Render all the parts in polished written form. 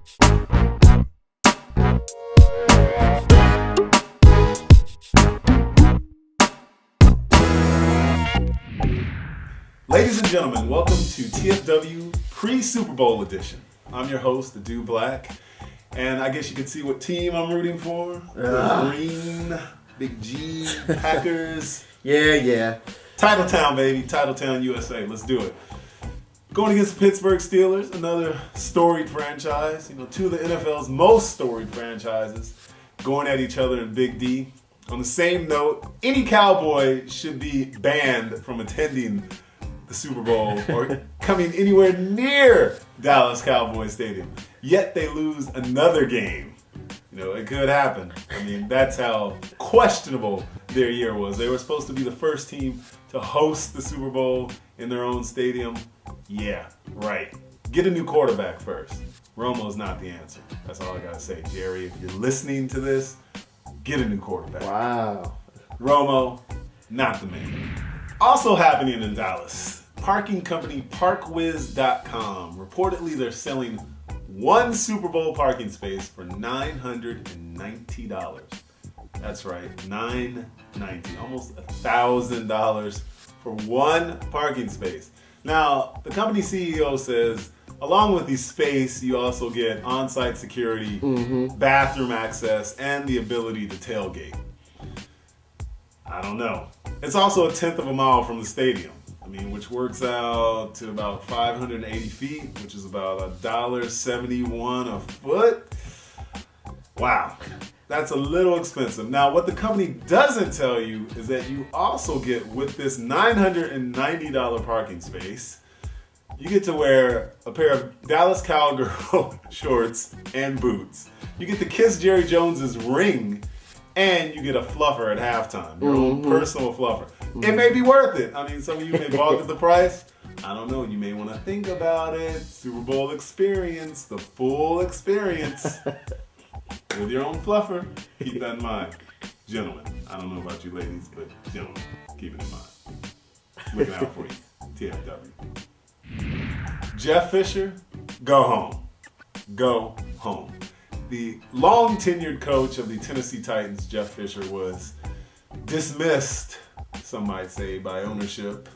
Ladies and gentlemen, welcome to TFW pre-Super Bowl edition. I'm your host, the Dude Black, and I guess you can see what team I'm rooting for. The Green, Big G, Packers. Yeah. Titletown, baby. Titletown, USA. Let's do it. Going against the Pittsburgh Steelers, another storied franchise. You know, two of the NFL's most storied franchises going at each other in Big D. On the same note, any Cowboy should be banned from attending the Super Bowl or coming anywhere near Dallas Cowboys Stadium. Yet they lose another game. You know, it could happen. I mean, that's how questionable their year was. They were supposed to be the first team to host the Super Bowl in their own stadium. Yeah, right. Get a new quarterback first. Romo's not the answer. That's all I gotta say, Jerry. If you're listening to this, get a new quarterback. Wow. Romo, not the man. Also happening in Dallas, parking company ParkWiz.com. Reportedly, they're selling one Super Bowl parking space for $990. That's right, $990, almost $1,000 for one parking space. Now, the company CEO says, along with the space, you also get on-site security, bathroom access, and the ability to tailgate. I don't know. It's also a tenth of a mile from the stadium. I mean, which works out to about 580 feet, which is about $1.71 a foot. Wow, that's a little expensive. Now, what the company doesn't tell you is that you also get, with this $990 parking space, you get to wear a pair of Dallas Cowgirl shorts and boots. You get to kiss Jerry Jones's ring, and you get a fluffer at halftime, your own personal fluffer. It may be worth it. I mean, some of you may balk at the price. I don't know. You may want to think about it. Super Bowl experience, the full experience with your own fluffer. Keep that in mind. Gentlemen, I don't know about you ladies, but gentlemen, keep it in mind. Looking out for you. TFW. Jeff Fisher, go home. Go home. The long-tenured coach of the Tennessee Titans, Jeff Fisher, was dismissed, some might say, by ownership.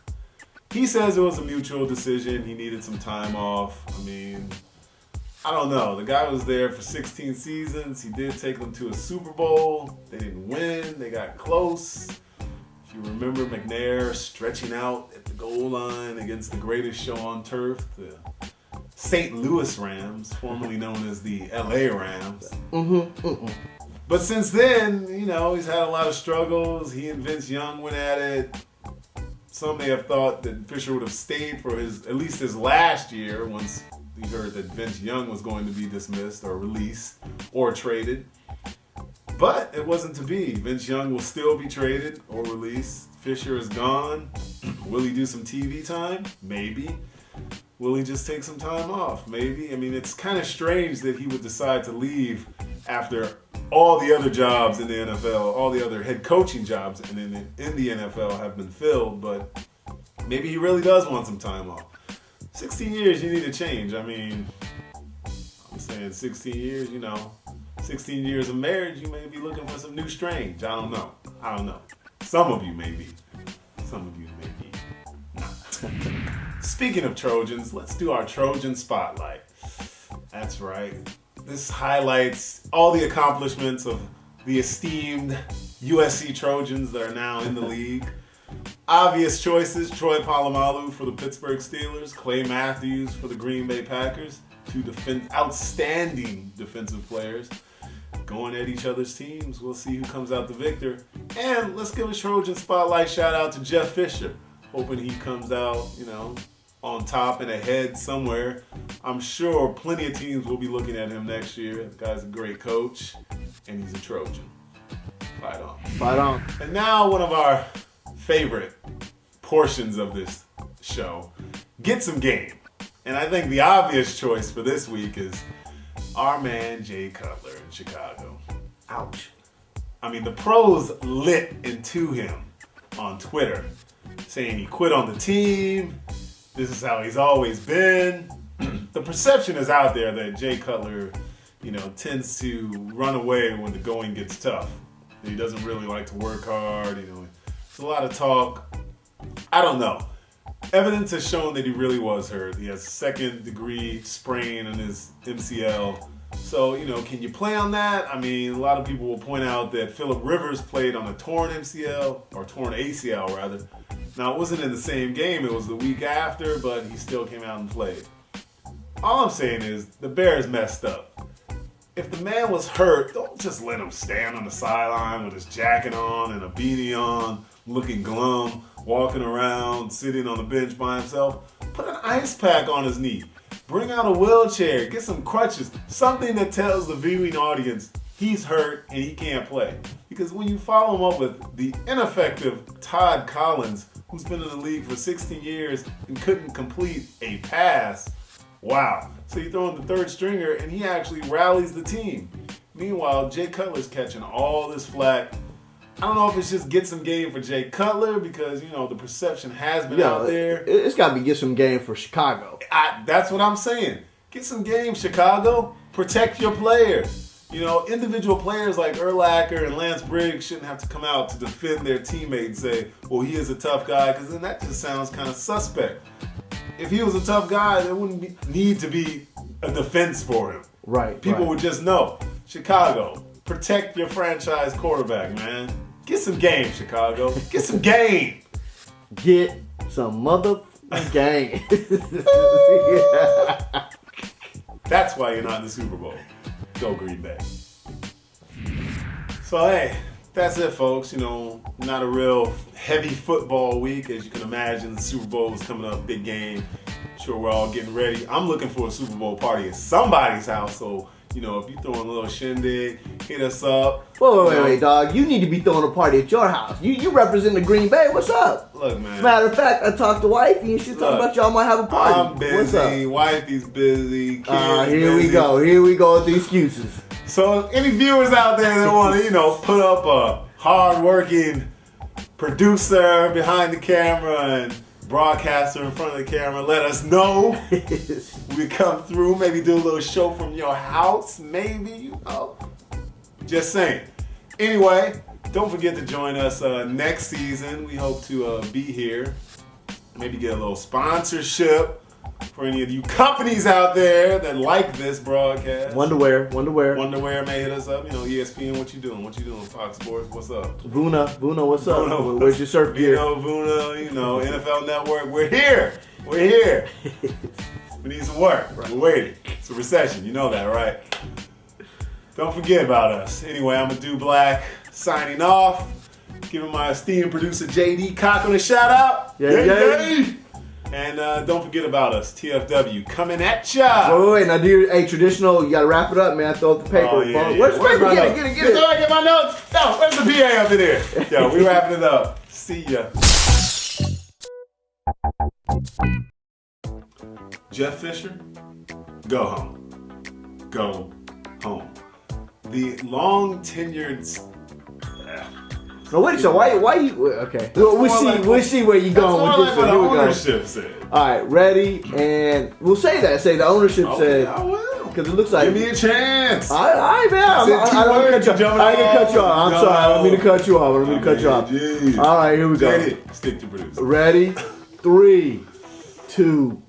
He says it was a mutual decision. He needed some time off. I mean, I don't know. The guy was there for 16 seasons. He did take them to a Super Bowl. They didn't win. They got close. If you remember McNair stretching out at the goal line against the greatest show on turf, the St. Louis Rams, formerly known as the LA Rams. But since then, you know, he's had a lot of struggles. He and Vince Young went at it. Some may have thought that Fisher would have stayed for at least his last year once he heard that Vince Young was going to be dismissed or released or traded. But it wasn't to be. Vince Young will still be traded or released. Fisher is gone. Will he do some TV time? Maybe. Will he just take some time off? Maybe. I mean, it's kind of strange that he would decide to leave after all the other jobs in the NFL, all the other head coaching jobs in the NFL have been filled, but maybe he really does want some time off. 16 years, you need to change. I mean, I'm saying 16 years, 16 years of marriage, you may be looking for some new strange. I don't know. Some of you may be. Some of you may be not. Speaking of Trojans, let's do our Trojan Spotlight. That's right. This highlights all the accomplishments of the esteemed USC Trojans that are now in the league. Obvious choices: Troy Polamalu for the Pittsburgh Steelers, Clay Matthews for the Green Bay Packers, two outstanding defensive players going at each other's teams. We'll see who comes out the victor. And let's give a Trojan Spotlight shout out to Jeff Fisher. Hoping he comes out, on top and ahead somewhere. I'm sure plenty of teams will be looking at him next year. The guy's a great coach, and he's a Trojan. Fight on. Fight on. And now one of our favorite portions of this show, Get Some Game. And I think the obvious choice for this week is our man Jay Cutler in Chicago. Ouch. I mean, the pros lit into him on Twitter, saying he quit on the team. This is how he's always been. the perception is out there that Jay Cutler, tends to run away when the going gets tough. He doesn't really like to work hard. It's a lot of talk. I don't know. Evidence has shown that he really was hurt. He has a second-degree sprain in his MCL. So, can you play on that? I mean, a lot of people will point out that Phillip Rivers played on a torn MCL, or torn ACL, rather. Now, it wasn't in the same game. It was the week after, but he still came out and played. All I'm saying is the Bears messed up. If the man was hurt, don't just let him stand on the sideline with his jacket on and a beanie on, looking glum, walking around, sitting on the bench by himself. Put an ice pack on his knee. Bring out a wheelchair. Get some crutches. Something that tells the viewing audience he's hurt and he can't play. Because when you follow him up with the ineffective Todd Collins, who's been in the league for 16 years and couldn't complete a pass, wow. So you throw in the third stringer and he actually rallies the team. Meanwhile, Jay Cutler's catching all this flack. I don't know if it's just get some game for Jay Cutler because, the perception has been out there. It's got to be get some game for Chicago. That's what I'm saying. Get some game, Chicago. Protect your players. Individual players like Urlacher and Lance Briggs shouldn't have to come out to defend their teammate and say, well, he is a tough guy, because then that just sounds kind of suspect. If he was a tough guy, there wouldn't need to be a defense for him. Right. People would just know. Chicago, protect your franchise quarterback, man. Get some game, Chicago. Get some game. Get some motherfucking game. That's why you're not in the Super Bowl. Go Green Bay. So, hey, that's it, folks. Not a real heavy football week. As you can imagine, the Super Bowl is coming up, big game. Sure, we're all getting ready. I'm looking for a Super Bowl party at somebody's house, so if you throwing a little shindig, hit us up. Wait, dog. You need to be throwing a party at your house. You represent the Green Bay. What's up? Look, man. As a matter of fact, I talked to wifey and she's talking about y'all might have a party. I'm busy. What's up? Wifey's busy. Kids Here busy. we go. Here we go with the excuses. So any viewers out there that want to, put up a hard-working producer behind the camera and broadcaster in front of the camera, let us know. We come through, maybe do a little show from your house, maybe, Just saying. Anyway, don't forget to join us next season. We hope to be here. Maybe get a little sponsorship for any of you companies out there that like this broadcast. Wonderwear. Wonderwear may hit us up. ESPN, what you doing? Fox Sports, what's up? Vuna, what's up? Where's your surf gear? Vuna, NFL Network. We're here. We need some work. Right. We're waiting. It's a recession. You know that, right? Don't forget about us. Anyway, I'm Adu Black signing off. Giving my esteemed producer JD Cochran a shout out. Yay. And don't forget about us, TFW, coming at ya. Wait, now traditional, you gotta wrap it up, man. Throw up the paper. Oh, yeah. Where's the paper? Get it. Did I get my notes? No, where's the PA up in here? Yo, we wrapping it up. See ya. Jeff Fisher, go home. Go home. The long tenured. So why you? Okay. We'll see where you going with this. That's what the ownership said. All right, ready, and we'll say that. Say the ownership said. I will. Because it looks like. Give me a chance. All right, man. I don't cut you off. I ain't gonna cut you off. I'm sorry. I don't mean to cut you off. Geez. All right, here we go. Stick to producer. Ready? 3, 2.